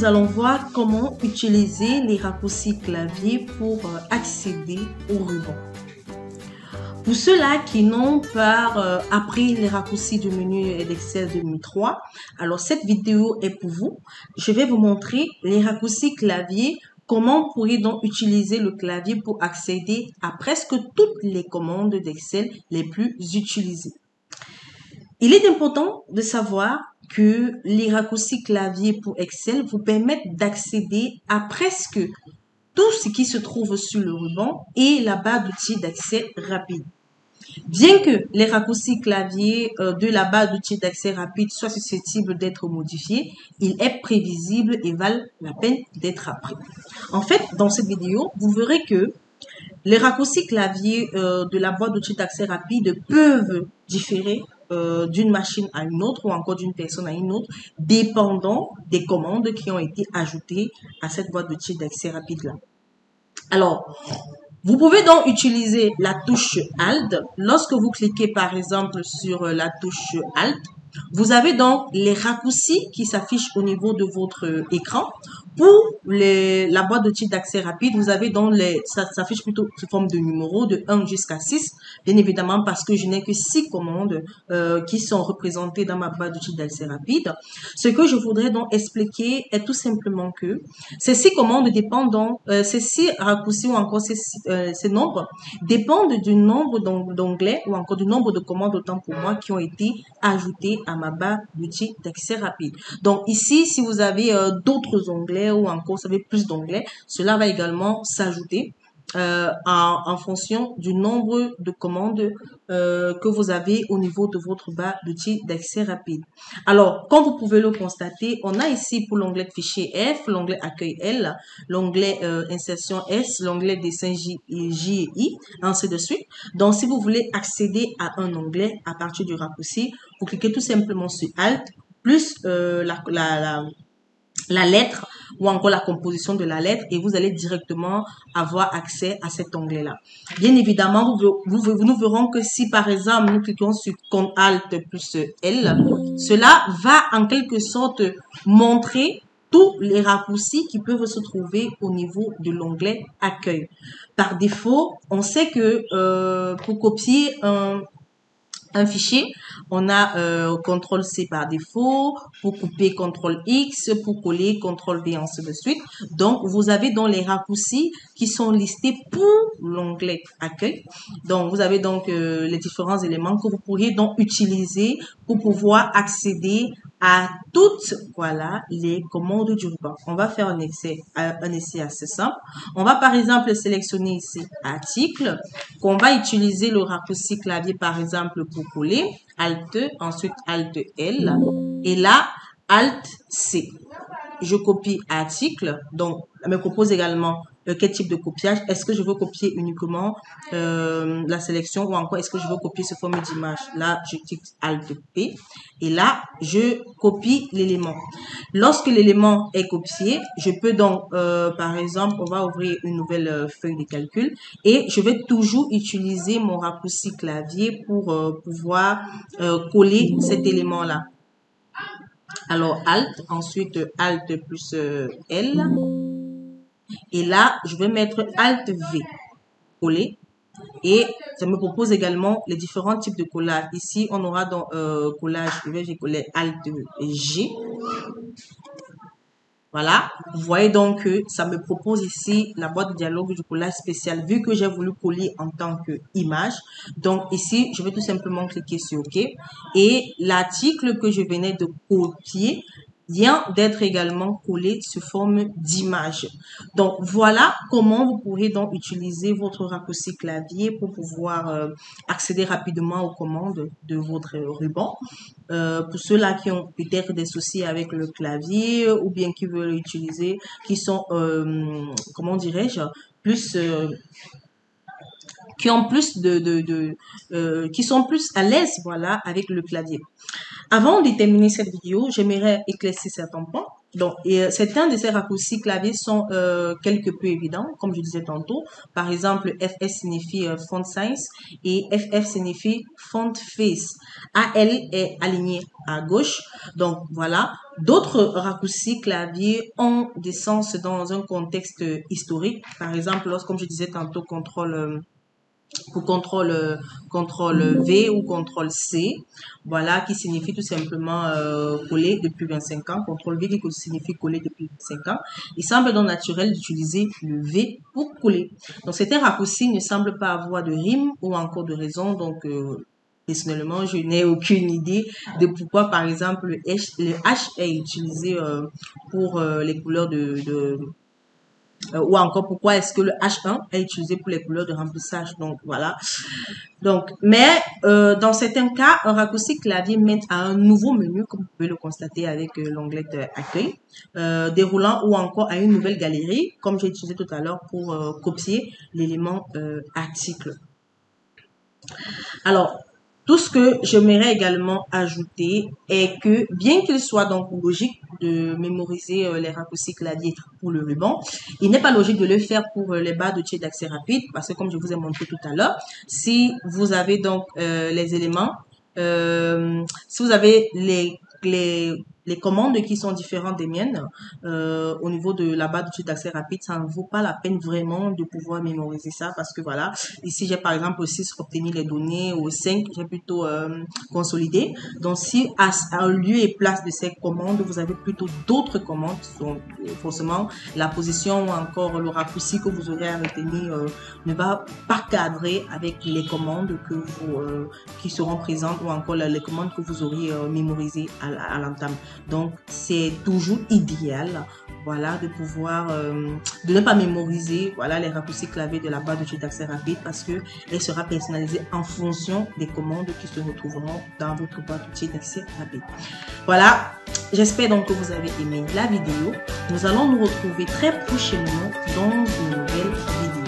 nous allons voir comment utiliser les raccourcis clavier pour accéder au ruban. Pour ceux-là qui n'ont pas appris les raccourcis du menu d'Excel 2003, alors cette vidéo est pour vous. Je vais vous montrer les raccourcis clavier, comment vous pourrez donc utiliser le clavier pour accéder à presque toutes les commandes d'Excel les plus utilisées. Il est important de savoir que les raccourcis clavier pour Excel vous permettent d'accéder à presque tout ce qui se trouve sur le ruban et la barre d'outils d'accès rapide. Bien que les raccourcis clavier de la barre d'outils d'accès rapide soient susceptibles d'être modifiés, il est prévisible et valent la peine d'être appris. En fait, dans cette vidéo, vous verrez que les raccourcis clavier de la boîte d'outils d'accès rapide peuvent différer d'une machine à une autre ou encore d'une personne à une autre, dépendant des commandes qui ont été ajoutées à cette boîte d'outils d'accès rapide-là. Alors, vous pouvez donc utiliser la touche Alt. Lorsque vous cliquez par exemple sur la touche Alt, vous avez donc les raccourcis qui s'affichent au niveau de votre écran. Pour la boîte d'outils d'accès rapide, vous avez donc ça s'affiche plutôt sous forme de numéros de 1 jusqu'à 6, bien évidemment parce que je n'ai que 6 commandes qui sont représentées dans ma boîte d'outils d'accès rapide. Ce que je voudrais donc expliquer est tout simplement que ces 6 commandes dépendent donc, ces 6 raccourcis ou encore ces nombres dépendent du nombre d'onglets ou encore du nombre de commandes autant pour moi qui ont été ajoutées à ma barre d'outils d'accès rapide. Donc ici, si vous avez d'autres onglets ou encore vous avez plus d'onglets, cela va également s'ajouter en fonction du nombre de commandes que vous avez au niveau de votre barre d'outils d'accès rapide. Alors, comme vous pouvez le constater, on a ici pour l'onglet fichier F, l'onglet accueil L, l'onglet insertion S, l'onglet dessin J et I, ainsi de suite. Donc, si vous voulez accéder à un onglet à partir du raccourci, vous cliquez tout simplement sur Alt, plus la lettre ou encore la composition de la lettre et vous allez directement avoir accès à cet onglet-là. Bien évidemment, nous verrons que si par exemple nous cliquons sur Alt plus L, cela va en quelque sorte montrer tous les raccourcis qui peuvent se trouver au niveau de l'onglet Accueil. Par défaut, on sait que pour copier un fichier, on a CTRL-C par défaut, pour couper CTRL-X, pour coller CTRL-V, ainsi de suite. Donc, vous avez donc les raccourcis qui sont listés pour l'onglet Accueil. Donc, vous avez donc les différents éléments que vous pourriez donc utiliser pour pouvoir accéder à toutes, voilà, les commandes du ruban. On va faire un essai assez simple. On va par exemple sélectionner ici article, qu'on va utiliser le raccourci clavier par exemple pour coller, Alt, ensuite Alt L, et là, Alt C. Je copie article, donc elle me propose également quel type de copiage. Est-ce que je veux copier uniquement la sélection ou encore est-ce que je veux copier ce format d'image? Là, je clique Alt P et là, je copie l'élément. Lorsque l'élément est copié, je peux donc, par exemple, on va ouvrir une nouvelle feuille de calcul et je vais toujours utiliser mon raccourci clavier pour pouvoir coller cet élément-là. Alors, Alt, ensuite Alt plus L. Et là, je vais mettre Alt V, coller. Et ça me propose également les différents types de collage. Ici, on aura dans collage, je vais coller Alt G. Voilà, vous voyez donc que ça me propose ici la boîte de dialogue du collage spécial vu que j'ai voulu coller en tant qu'image. Donc ici, je vais tout simplement cliquer sur OK. Et l'article que je venais de copier vient d'être également collé sous forme d'image. Donc voilà comment vous pourrez donc utiliser votre raccourci clavier pour pouvoir accéder rapidement aux commandes de votre ruban. Pour ceux-là qui ont peut-être des soucis avec le clavier ou bien qui veulent utiliser, qui sont, comment dirais-je, plus qui ont plus qui sont plus à l'aise, voilà, avec le clavier. Avant de terminer cette vidéo, j'aimerais éclaircir certains points. Donc, certains de ces raccourcis clavier sont quelque peu évidents, comme je disais tantôt. Par exemple, FS signifie font size et FF signifie font face. AL est aligné à gauche. Donc, voilà. D'autres raccourcis clavier ont des sens dans un contexte historique. Par exemple, comme je disais tantôt, contrôle V ou contrôle C, voilà, qui signifie tout simplement coller depuis 25 ans. Contrôle V qui signifie coller depuis 25 ans. Il semble donc naturel d'utiliser le V pour coller. Donc, certains raccourcis ne semblent pas avoir de rime ou encore de raison. Donc, personnellement, je n'ai aucune idée de pourquoi, par exemple, le H est utilisé pour les couleurs ou encore pourquoi est-ce que le H1 est utilisé pour les couleurs de remplissage. Donc voilà. Donc, mais dans certains cas, un raccourci clavier mène à un nouveau menu, comme vous pouvez le constater avec l'onglet accueil, déroulant ou encore à une nouvelle galerie, comme j'ai utilisé tout à l'heure pour copier l'élément article. Alors, tout ce que j'aimerais également ajouter est que, bien qu'il soit donc logique de mémoriser les raccourcis clavier pour le ruban, il n'est pas logique de le faire pour les barres d'outils d'accès rapide, parce que comme je vous ai montré tout à l'heure, si vous avez donc les éléments, si vous avez les commandes qui sont différentes des miennes, au niveau de la barre d'outils d'accès rapide, ça ne vaut pas la peine vraiment de pouvoir mémoriser ça parce que voilà, ici j'ai par exemple au 6 obtenir les données, au 5 j'ai plutôt consolidé. Donc si à lieu et place de ces commandes, vous avez plutôt d'autres commandes, donc forcément la position ou encore le raccourci que vous aurez à retenir ne va pas cadrer avec les commandes que qui seront présentes ou encore les commandes que vous auriez mémorisées à l'entame. Donc, c'est toujours idéal, voilà, de pouvoir, de ne pas mémoriser, voilà, les raccourcis clavier de la barre d'outils d'accès rapide parce que elle sera personnalisée en fonction des commandes qui se retrouveront dans votre barre d'outils d'accès rapide. Voilà, j'espère donc que vous avez aimé la vidéo. Nous allons nous retrouver très prochainement dans une nouvelle vidéo.